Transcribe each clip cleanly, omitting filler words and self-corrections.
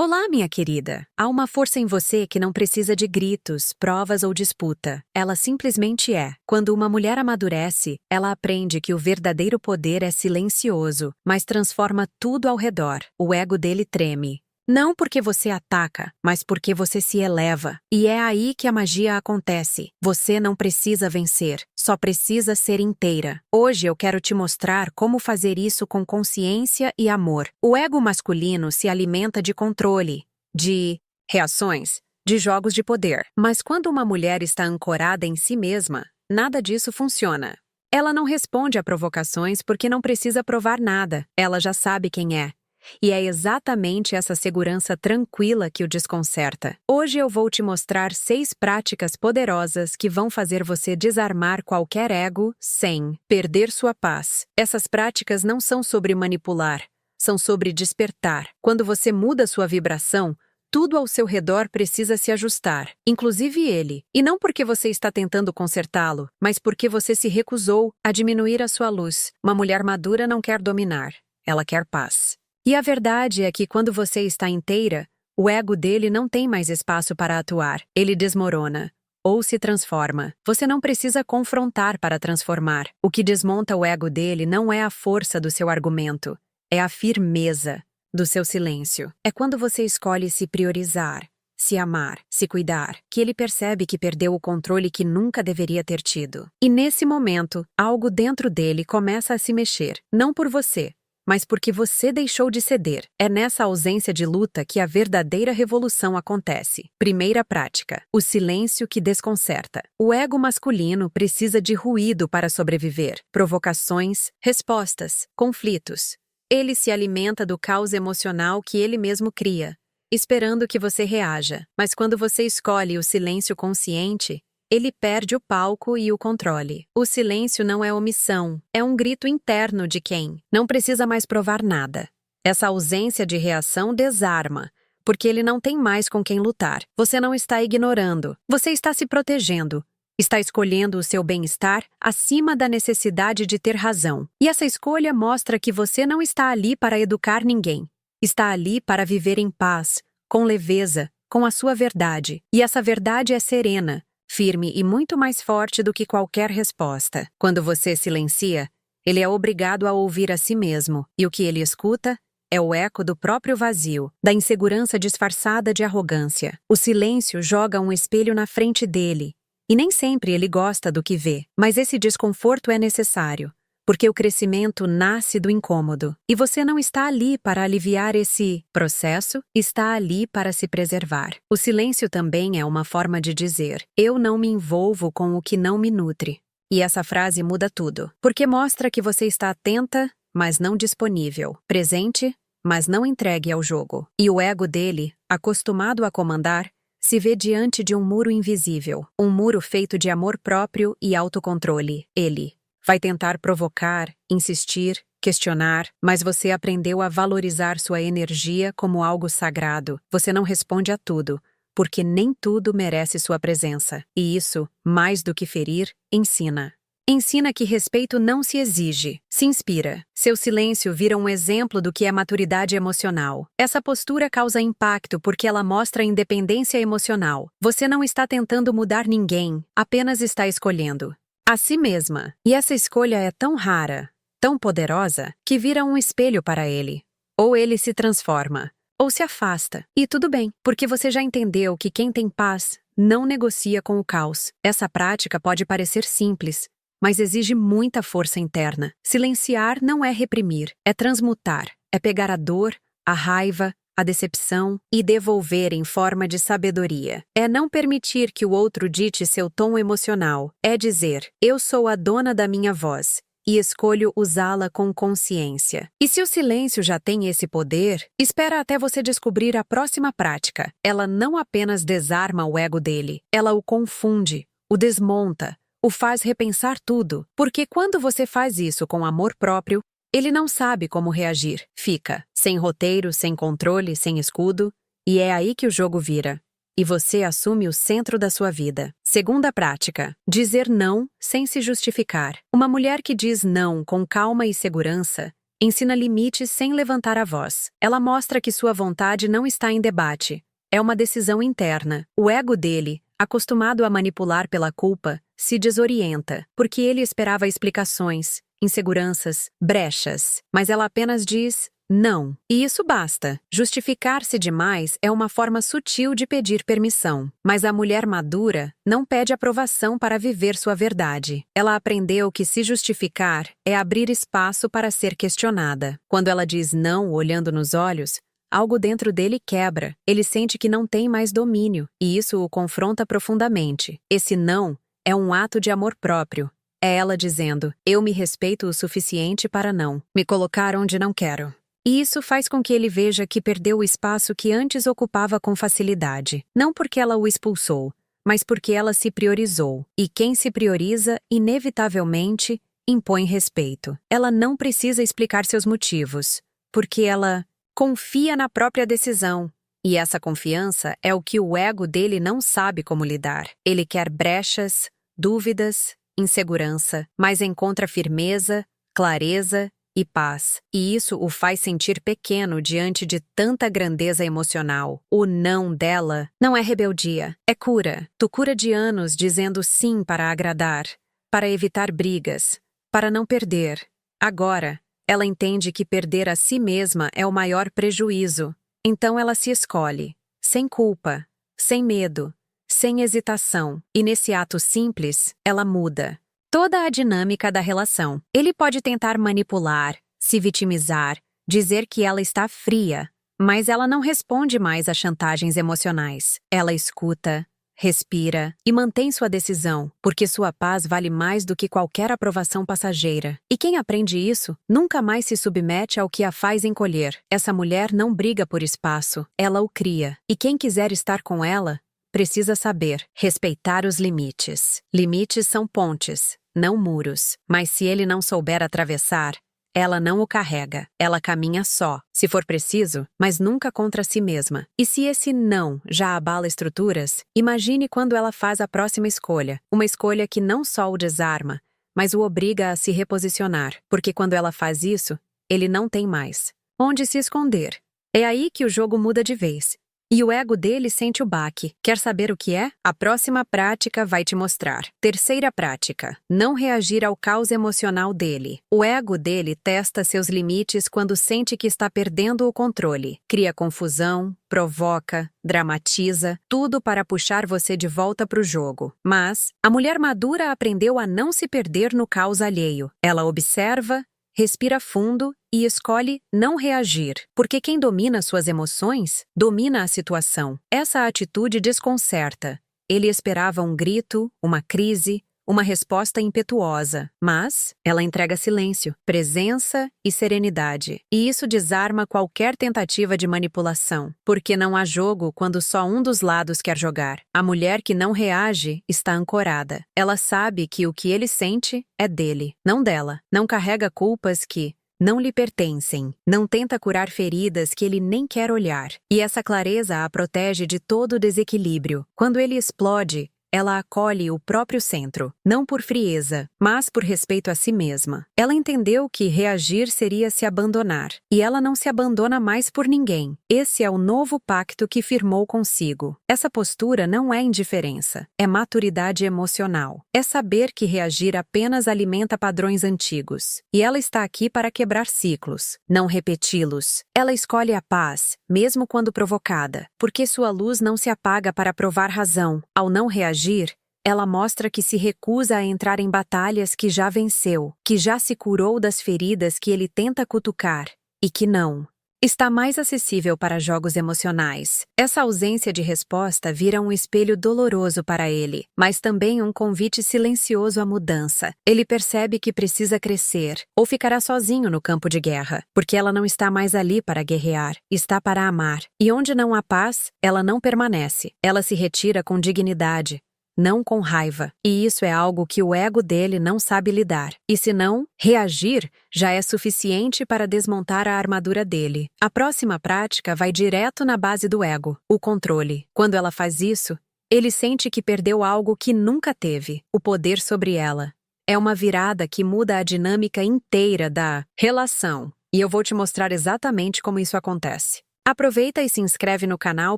Olá, minha querida. Há uma força em você que não precisa de gritos, provas ou disputa. Ela simplesmente é. Quando uma mulher amadurece, ela aprende que o verdadeiro poder é silencioso, mas transforma tudo ao redor. O ego dele treme. Não porque você ataca, mas porque você se eleva. E é aí que a magia acontece. Você não precisa vencer, só precisa ser inteira. Hoje eu quero te mostrar como fazer isso com consciência e amor. O ego masculino se alimenta de controle, de reações, de jogos de poder. Mas quando uma mulher está ancorada em si mesma, nada disso funciona. Ela não responde a provocações porque não precisa provar nada. Ela já sabe quem é. E é exatamente essa segurança tranquila que o desconcerta. Hoje eu vou te mostrar 6 práticas poderosas que vão fazer você desarmar qualquer ego sem perder sua paz. Essas práticas não são sobre manipular, são sobre despertar. Quando você muda sua vibração, tudo ao seu redor precisa se ajustar, inclusive ele. E não porque você está tentando consertá-lo, mas porque você se recusou a diminuir a sua luz. Uma mulher madura não quer dominar, ela quer paz. E a verdade é que quando você está inteira, o ego dele não tem mais espaço para atuar. Ele desmorona ou se transforma. Você não precisa confrontar para transformar. O que desmonta o ego dele não é a força do seu argumento, é a firmeza do seu silêncio. É quando você escolhe se priorizar, se amar, se cuidar, que ele percebe que perdeu o controle que nunca deveria ter tido. E nesse momento, algo dentro dele começa a se mexer, não por você, mas porque você deixou de ceder. É nessa ausência de luta que a verdadeira revolução acontece. Primeira prática: o silêncio que desconcerta. O ego masculino precisa de ruído para sobreviver. Provocações, respostas, conflitos. Ele se alimenta do caos emocional que ele mesmo cria, esperando que você reaja. Mas quando você escolhe o silêncio consciente, ele perde o palco e o controle. O silêncio não é omissão, é um grito interno de quem não precisa mais provar nada. Essa ausência de reação desarma, porque ele não tem mais com quem lutar. Você não está ignorando, você está se protegendo. Está escolhendo o seu bem-estar acima da necessidade de ter razão. E essa escolha mostra que você não está ali para educar ninguém. Está ali para viver em paz, com leveza, com a sua verdade. E essa verdade é serena, firme e muito mais forte do que qualquer resposta. Quando você silencia, ele é obrigado a ouvir a si mesmo, e o que ele escuta é o eco do próprio vazio, da insegurança disfarçada de arrogância. O silêncio joga um espelho na frente dele, e nem sempre ele gosta do que vê, mas esse desconforto é necessário, porque o crescimento nasce do incômodo, e você não está ali para aliviar esse processo, está ali para se preservar. O silêncio também é uma forma de dizer: eu não me envolvo com o que não me nutre. E essa frase muda tudo, porque mostra que você está atenta, mas não disponível, presente, mas não entregue ao jogo. E o ego dele, acostumado a comandar, se vê diante de um muro invisível, um muro feito de amor próprio e autocontrole. Ele vai tentar provocar, insistir, questionar, mas você aprendeu a valorizar sua energia como algo sagrado. Você não responde a tudo, porque nem tudo merece sua presença. E isso, mais do que ferir, ensina. Ensina que respeito não se exige, se inspira. Seu silêncio vira um exemplo do que é maturidade emocional. Essa postura causa impacto porque ela mostra independência emocional. Você não está tentando mudar ninguém, apenas está escolhendo a si mesma. E essa escolha é tão rara, tão poderosa, que vira um espelho para ele. Ou ele se transforma, ou se afasta. E tudo bem, porque você já entendeu que quem tem paz não negocia com o caos. Essa prática pode parecer simples, mas exige muita força interna. Silenciar não é reprimir, é transmutar. É pegar a dor, a raiva, a decepção e devolver em forma de sabedoria. É não permitir que o outro dite seu tom emocional. É dizer: eu sou a dona da minha voz e escolho usá-la com consciência. E se o silêncio já tem esse poder, espera até você descobrir a próxima prática. Ela não apenas desarma o ego dele, ela o confunde, o desmonta, o faz repensar tudo. Porque quando você faz isso com amor próprio, ele não sabe como reagir. Fica sem roteiro, sem controle, sem escudo, e é aí que o jogo vira. E você assume o centro da sua vida. Segunda prática: dizer não sem se justificar. Uma mulher que diz não com calma e segurança Ensina limites sem levantar a voz. Ela mostra que sua vontade não está em debate. É uma decisão interna. O ego dele, acostumado a manipular pela culpa, se desorienta, porque ele esperava explicações, inseguranças, brechas. Mas ela apenas diz não. E isso basta. Justificar-se demais é uma forma sutil de pedir permissão. Mas a mulher madura não pede aprovação para viver sua verdade. Ela aprendeu que se justificar é abrir espaço para ser questionada. Quando ela diz não olhando nos olhos, algo dentro dele quebra. Ele sente que não tem mais domínio, e isso o confronta profundamente. Esse não é um ato de amor próprio. É ela dizendo: eu me respeito o suficiente para não me colocar onde não quero. E isso faz com que ele veja que perdeu o espaço que antes ocupava com facilidade. Não porque ela o expulsou, mas porque ela se priorizou. E quem se prioriza, inevitavelmente, impõe respeito. Ela não precisa explicar seus motivos, porque ela confia na própria decisão. E essa confiança é o que o ego dele não sabe como lidar. Ele quer brechas, dúvidas, insegurança, mas encontra firmeza, clareza e paz. E isso o faz sentir pequeno diante de tanta grandeza emocional. O não dela não é rebeldia, é cura. Tu cura de anos dizendo sim para agradar, para evitar brigas, para não perder. Agora, ela entende que perder a si mesma é o maior prejuízo. Então ela se escolhe, sem culpa, sem medo, sem hesitação. E nesse ato simples, ela muda toda a dinâmica da relação. Ele pode tentar manipular, se vitimizar, dizer que ela está fria, mas ela não responde mais a chantagens emocionais. Ela escuta, respira e mantém sua decisão, porque sua paz vale mais do que qualquer aprovação passageira. E quem aprende isso, nunca mais se submete ao que a faz encolher. Essa mulher não briga por espaço, ela o cria. E quem quiser estar com ela, precisa saber respeitar os limites. Limites são pontes, não muros. Mas se ele não souber atravessar, ela não o carrega. Ela caminha só, se for preciso, mas nunca contra si mesma. E se esse não já abala estruturas, imagine quando ela faz a próxima escolha. Uma escolha que não só o desarma, mas o obriga a se reposicionar. Porque quando ela faz isso, ele não tem mais onde se esconder. É aí que o jogo muda de vez. E o ego dele sente o baque. Quer saber o que é? A próxima prática vai te mostrar. Terceira prática: não reagir ao caos emocional dele. O ego dele testa seus limites quando sente que está perdendo o controle. Cria confusão, provoca, dramatiza, tudo para puxar você de volta para o jogo. Mas a mulher madura aprendeu a não se perder no caos alheio. Ela observa, respira fundo e escolhe não reagir, porque quem domina suas emoções, domina a situação. Essa atitude desconcerta. Ele esperava um grito, uma crise, uma resposta impetuosa, mas ela entrega silêncio, presença e serenidade. E isso desarma qualquer tentativa de manipulação, porque não há jogo quando só um dos lados quer jogar. A mulher que não reage está ancorada. Ela sabe que o que ele sente é dele, não dela. Não carrega culpas que não lhe pertencem. Não tenta curar feridas que ele nem quer olhar. E essa clareza a protege de todo desequilíbrio. Quando ele explode, ela acolhe o próprio centro, não por frieza, mas por respeito a si mesma. Ela entendeu que reagir seria se abandonar, e ela não se abandona mais por ninguém. Esse é o novo pacto que firmou consigo. Essa postura não é indiferença, é maturidade emocional. É saber que reagir apenas alimenta padrões antigos. E ela está aqui para quebrar ciclos, não repeti-los. Ela escolhe a paz, mesmo quando provocada, porque sua luz não se apaga para provar razão. Ao não reagir, ela mostra que se recusa a entrar em batalhas que já venceu, que já se curou das feridas que ele tenta cutucar, e que não está mais acessível para jogos emocionais. Essa ausência de resposta vira um espelho doloroso para ele, mas também um convite silencioso à mudança. Ele percebe que precisa crescer, ou ficará sozinho no campo de guerra, porque ela não está mais ali para guerrear, está para amar. E onde não há paz, ela não permanece. Ela se retira com dignidade, não com raiva. E isso é algo que o ego dele não sabe lidar. E se não, reagir já é suficiente para desmontar a armadura dele. A próxima prática vai direto na base do ego, o controle. Quando ela faz isso, ele sente que perdeu algo que nunca teve, o poder sobre ela. É uma virada que muda a dinâmica inteira da relação. E eu vou te mostrar exatamente como isso acontece. Aproveita e se inscreve no canal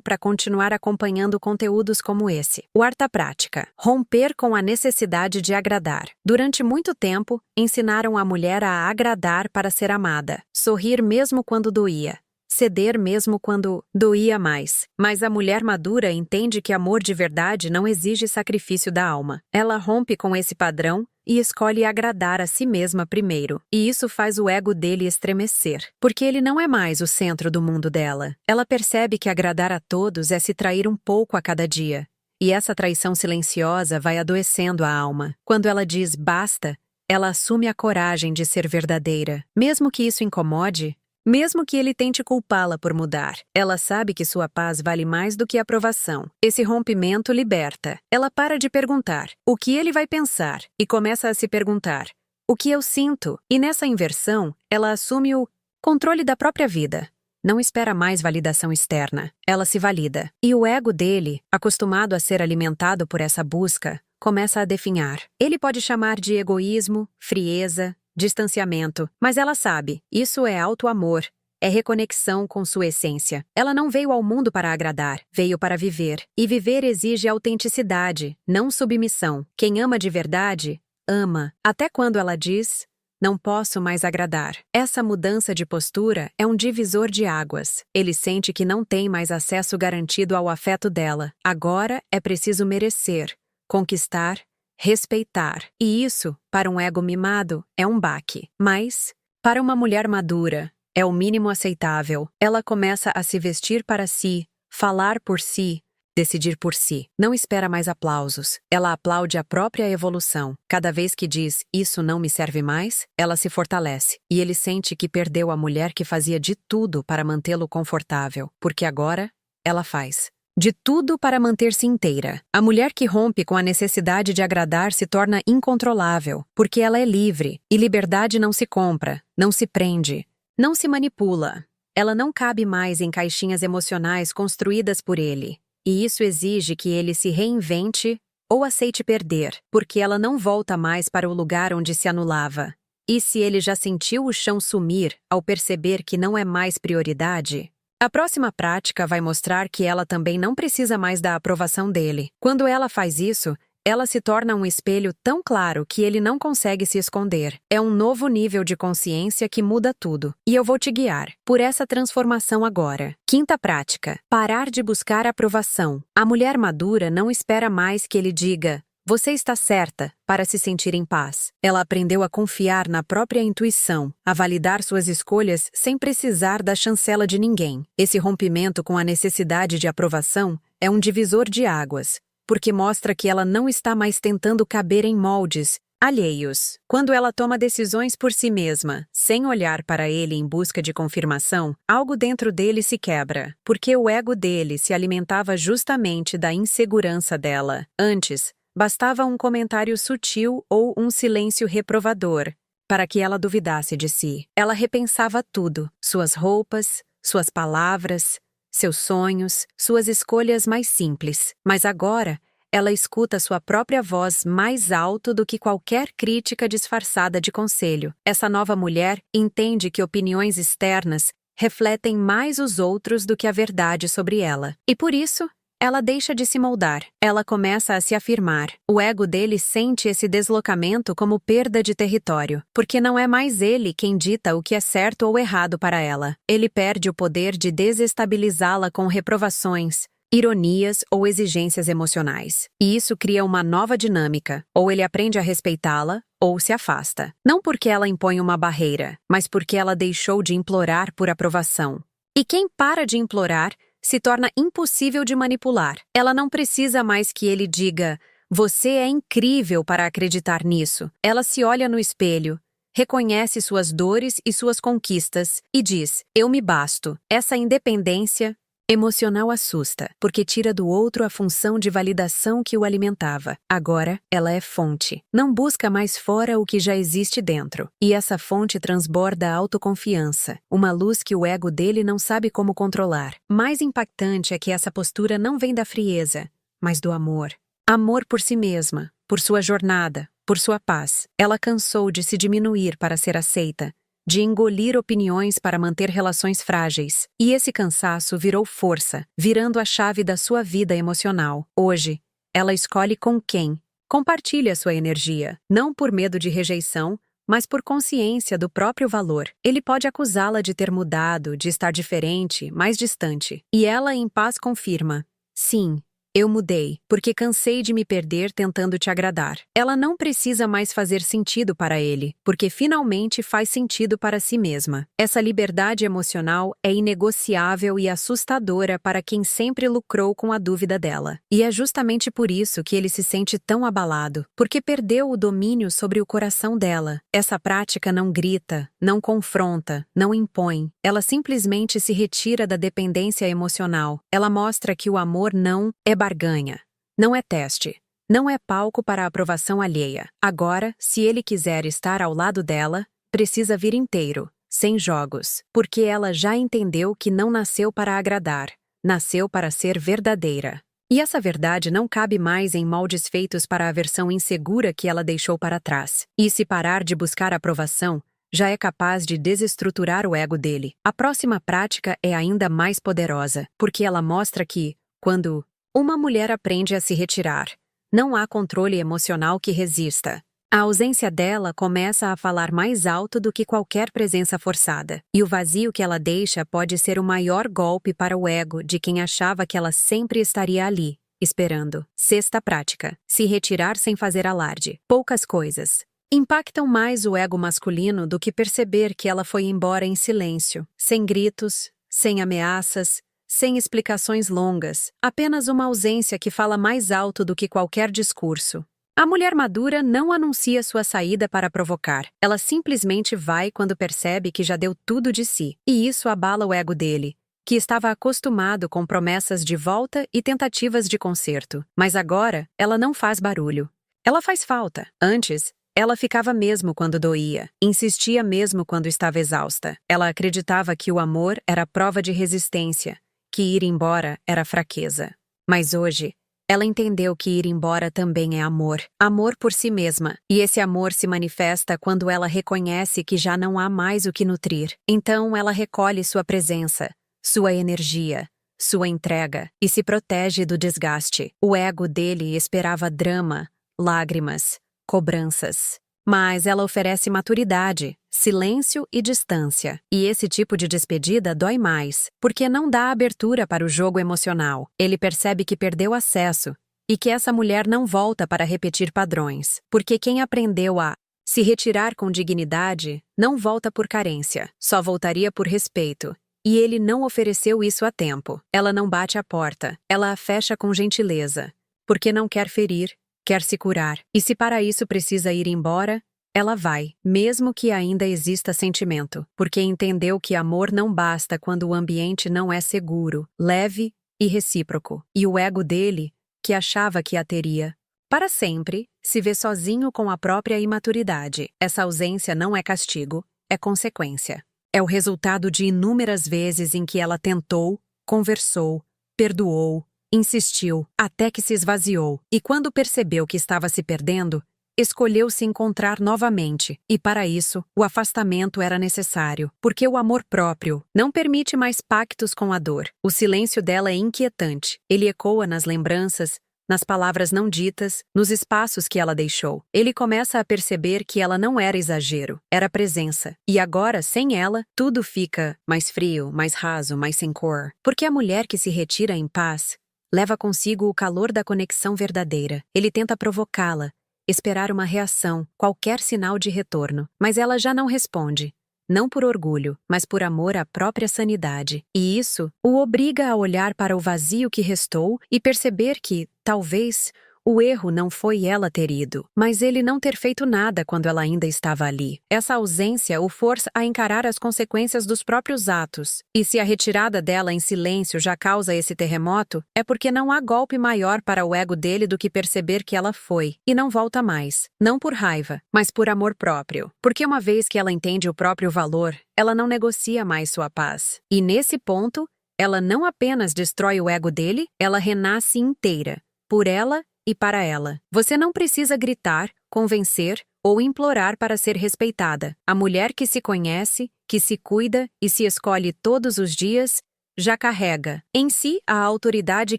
para continuar acompanhando conteúdos como esse. Quarta prática: romper com a necessidade de agradar. Durante muito tempo, ensinaram a mulher a agradar para ser amada, sorrir mesmo quando doía, ceder mesmo quando doía mais. Mas a mulher madura entende que amor de verdade não exige sacrifício da alma. Ela rompe com esse padrão e escolhe agradar a si mesma primeiro. E isso faz o ego dele estremecer, porque ele não é mais o centro do mundo dela. Ela percebe que agradar a todos é se trair um pouco a cada dia. E essa traição silenciosa vai adoecendo a alma. Quando ela diz basta, ela assume a coragem de ser verdadeira. Mesmo que isso incomode, mesmo que ele tente culpá-la por mudar, ela sabe que sua paz vale mais do que a aprovação. Esse rompimento liberta. Ela para de perguntar o que ele vai pensar e começa a se perguntar o que eu sinto. E nessa inversão, ela assume o controle da própria vida. Não espera mais validação externa. Ela se valida. E o ego dele, acostumado a ser alimentado por essa busca, começa a definhar. Ele pode chamar de egoísmo, frieza, distanciamento, mas ela sabe, isso é auto-amor, é reconexão com sua essência. Ela não veio ao mundo para agradar, veio para viver. E viver exige autenticidade, não submissão. Quem ama de verdade, ama, até quando ela diz, não posso mais agradar. Essa mudança de postura é um divisor de águas. Ele sente que não tem mais acesso garantido ao afeto dela. Agora é preciso merecer, conquistar, respeitar. E isso, para um ego mimado, é um baque. Mas, para uma mulher madura, é o mínimo aceitável. Ela começa a se vestir para si, falar por si, decidir por si. Não espera mais aplausos. Ela aplaude a própria evolução. Cada vez que diz, isso não me serve mais, ela se fortalece. E ele sente que perdeu a mulher que fazia de tudo para mantê-lo confortável. Porque agora, ela faz de tudo para manter-se inteira. A mulher que rompe com a necessidade de agradar se torna incontrolável, porque ela é livre, e liberdade não se compra, não se prende, não se manipula. Ela não cabe mais em caixinhas emocionais construídas por ele, e isso exige que ele se reinvente ou aceite perder, porque ela não volta mais para o lugar onde se anulava. E se ele já sentiu o chão sumir ao perceber que não é mais prioridade, a próxima prática vai mostrar que ela também não precisa mais da aprovação dele. Quando ela faz isso, ela se torna um espelho tão claro que ele não consegue se esconder. É um novo nível de consciência que muda tudo. E eu vou te guiar por essa transformação agora. Quinta prática: parar de buscar aprovação. A mulher madura não espera mais que ele diga, você está certa, para se sentir em paz. Ela aprendeu a confiar na própria intuição, a validar suas escolhas sem precisar da chancela de ninguém. Esse rompimento com a necessidade de aprovação é um divisor de águas, porque mostra que ela não está mais tentando caber em moldes alheios. Quando ela toma decisões por si mesma, sem olhar para ele em busca de confirmação, algo dentro dele se quebra, porque o ego dele se alimentava justamente da insegurança dela. Antes, bastava um comentário sutil ou um silêncio reprovador para que ela duvidasse de si. Ela repensava tudo: suas roupas, suas palavras, seus sonhos, suas escolhas mais simples. Mas agora, ela escuta sua própria voz mais alto do que qualquer crítica disfarçada de conselho. Essa nova mulher entende que opiniões externas refletem mais os outros do que a verdade sobre ela. E por isso, ela deixa de se moldar. Ela começa a se afirmar. O ego dele sente esse deslocamento como perda de território, porque não é mais ele quem dita o que é certo ou errado para ela. Ele perde o poder de desestabilizá-la com reprovações, ironias ou exigências emocionais. E isso cria uma nova dinâmica. Ou ele aprende a respeitá-la, ou se afasta. Não porque ela impõe uma barreira, mas porque ela deixou de implorar por aprovação. E quem para de implorar se torna impossível de manipular. Ela não precisa mais que ele diga, você é incrível para acreditar nisso. Ela se olha no espelho, reconhece suas dores e suas conquistas e diz, eu me basto. Essa independência emocional assusta, porque tira do outro a função de validação que o alimentava. Agora, ela é fonte. Não busca mais fora o que já existe dentro. E essa fonte transborda a autoconfiança, uma luz que o ego dele não sabe como controlar. Mais impactante é que essa postura não vem da frieza, mas do amor. Amor por si mesma, por sua jornada, por sua paz. Ela cansou de se diminuir para ser aceita, de engolir opiniões para manter relações frágeis. E esse cansaço virou força, virando a chave da sua vida emocional. Hoje, ela escolhe com quem compartilha sua energia, não por medo de rejeição, mas por consciência do próprio valor. Ele pode acusá-la de ter mudado, de estar diferente, mais distante. E ela, em paz, confirma: sim, eu mudei, porque cansei de me perder tentando te agradar. Ela não precisa mais fazer sentido para ele, porque finalmente faz sentido para si mesma. Essa liberdade emocional é inegociável e assustadora para quem sempre lucrou com a dúvida dela. E é justamente por isso que ele se sente tão abalado, porque perdeu o domínio sobre o coração dela. Essa prática não grita, não confronta, não impõe. Ela simplesmente se retira da dependência emocional. Ela mostra que o amor não é barganha, não é teste, não é palco para a aprovação alheia. Agora, se ele quiser estar ao lado dela, precisa vir inteiro, sem jogos, porque ela já entendeu que não nasceu para agradar, nasceu para ser verdadeira. E essa verdade não cabe mais em moldes feitos para a versão insegura que ela deixou para trás. E se parar de buscar aprovação, já é capaz de desestruturar o ego dele. A próxima prática é ainda mais poderosa, porque ela mostra que, quando uma mulher aprende a se retirar, não há controle emocional que resista. A ausência dela começa a falar mais alto do que qualquer presença forçada. E o vazio que ela deixa pode ser o maior golpe para o ego de quem achava que ela sempre estaria ali, esperando. Sexta prática: se retirar sem fazer alarde. Poucas coisas impactam mais o ego masculino do que perceber que ela foi embora em silêncio, sem gritos, sem ameaças, sem explicações longas, apenas uma ausência que fala mais alto do que qualquer discurso. A mulher madura não anuncia sua saída para provocar. Ela simplesmente vai quando percebe que já deu tudo de si. E isso abala o ego dele, que estava acostumado com promessas de volta e tentativas de conserto. Mas agora, ela não faz barulho. Ela faz falta. Antes, ela ficava mesmo quando doía, insistia mesmo quando estava exausta. Ela acreditava que o amor era prova de resistência, que ir embora era fraqueza. Mas hoje, ela entendeu que ir embora também é amor. Amor por si mesma. E esse amor se manifesta quando ela reconhece que já não há mais o que nutrir. Então ela recolhe sua presença, sua energia, sua entrega e se protege do desgaste. O ego dele esperava drama, lágrimas, cobranças. Mas ela oferece maturidade, silêncio e distância. E esse tipo de despedida dói mais, porque não dá abertura para o jogo emocional. Ele percebe que perdeu acesso e que essa mulher não volta para repetir padrões, porque quem aprendeu a se retirar com dignidade não volta por carência, só voltaria por respeito. E ele não ofereceu isso a tempo. Ela não bate a porta, ela a fecha com gentileza, porque não quer ferir, quer se curar. E se para isso precisa ir embora, ela vai, mesmo que ainda exista sentimento, porque entendeu que amor não basta quando o ambiente não é seguro, leve e recíproco. E o ego dele, que achava que a teria para sempre, se vê sozinho com a própria imaturidade. Essa ausência não é castigo, é consequência. É o resultado de inúmeras vezes em que ela tentou, conversou, perdoou, insistiu, até que se esvaziou. E quando percebeu que estava se perdendo, escolheu se encontrar novamente. E para isso, o afastamento era necessário, porque o amor próprio não permite mais pactos com a dor. O silêncio dela é inquietante. Ele ecoa nas lembranças, nas palavras não ditas, nos espaços que ela deixou. Ele começa a perceber que ela não era exagero, era presença. E agora, sem ela, tudo fica mais frio, mais raso, mais sem cor. Porque a mulher que se retira em paz leva consigo o calor da conexão verdadeira. Ele tenta provocá-la, esperar uma reação, qualquer sinal de retorno. Mas ela já não responde. Não por orgulho, mas por amor à própria sanidade. E isso o obriga a olhar para o vazio que restou e perceber que, talvez, o erro não foi ela ter ido, mas ele não ter feito nada quando ela ainda estava ali. Essa ausência o força a encarar as consequências dos próprios atos. E se a retirada dela em silêncio já causa esse terremoto, é porque não há golpe maior para o ego dele do que perceber que ela foi, e não volta mais. Não por raiva, mas por amor próprio. Porque uma vez que ela entende o próprio valor, ela não negocia mais sua paz. E nesse ponto, ela não apenas destrói o ego dele, ela renasce inteira, por ela e para ela. Você não precisa gritar, convencer ou implorar para ser respeitada. A mulher que se conhece, que se cuida e se escolhe todos os dias, já carrega em si a autoridade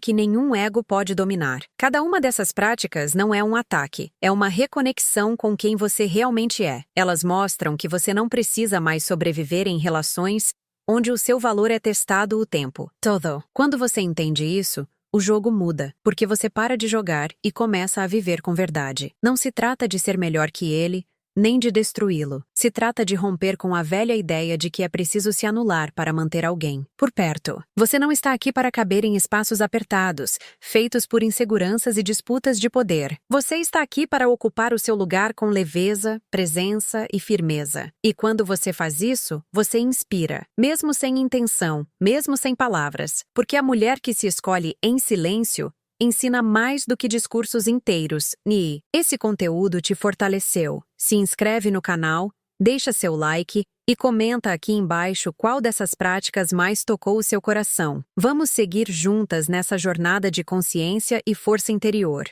que nenhum ego pode dominar. Cada uma dessas práticas não é um ataque, é uma reconexão com quem você realmente é. Elas mostram que você não precisa mais sobreviver em relações onde o seu valor é testado o tempo todo. Quando você entende isso, o jogo muda, porque você para de jogar e começa a viver com verdade. Não se trata de ser melhor que ele, nem de destruí-lo. Se trata de romper com a velha ideia de que é preciso se anular para manter alguém por perto. Você não está aqui para caber em espaços apertados, feitos por inseguranças e disputas de poder. Você está aqui para ocupar o seu lugar com leveza, presença e firmeza. E quando você faz isso, você inspira, mesmo sem intenção, mesmo sem palavras. Porque a mulher que se escolhe em silêncio ensina mais do que discursos inteiros. Esse conteúdo te fortaleceu. Se inscreve no canal, deixa seu like e comenta aqui embaixo qual dessas práticas mais tocou o seu coração. Vamos seguir juntas nessa jornada de consciência e força interior.